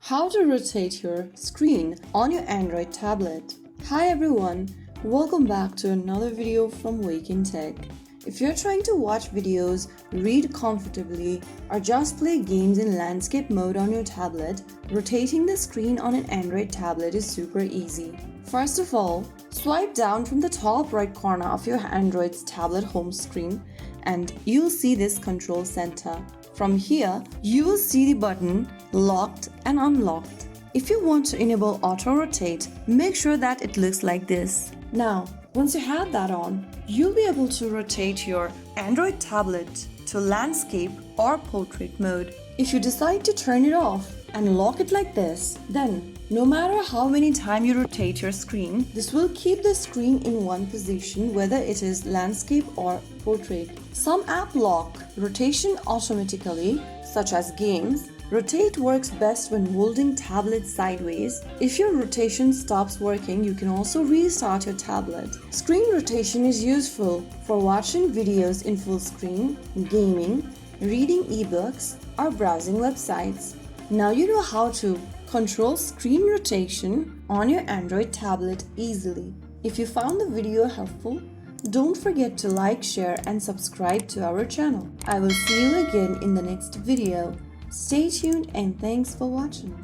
How to rotate your screen on your Android tablet. Hi everyone, welcome back to another video from Wake&Tech. If you're trying to watch videos, read comfortably, or just play games in landscape mode on your tablet, rotating the screen on an Android tablet is super easy. First of all, swipe down from the top right corner of your Android's tablet home screen and you'll see this control center. From here, you will see the button locked and unlocked. If you want to enable auto rotate, make sure that it looks like this. Now, once you have that on, you'll be able to rotate your Android tablet to landscape or portrait mode. If you decide to turn it off and lock it like this, then no matter how many times you rotate your screen, this will keep the screen in one position whether it is landscape or portrait. Some apps lock rotation automatically, such as games. Rotate works best when holding tablet sideways. If your rotation stops working, you can also restart your tablet. Screen rotation is useful for watching videos in full screen, gaming, reading ebooks, or browsing websites. Now you know how to control screen rotation on your Android tablet easily. If you found the video helpful, don't forget to like, share, and subscribe to our channel. I will see you again in the next video. Stay tuned and thanks for watching.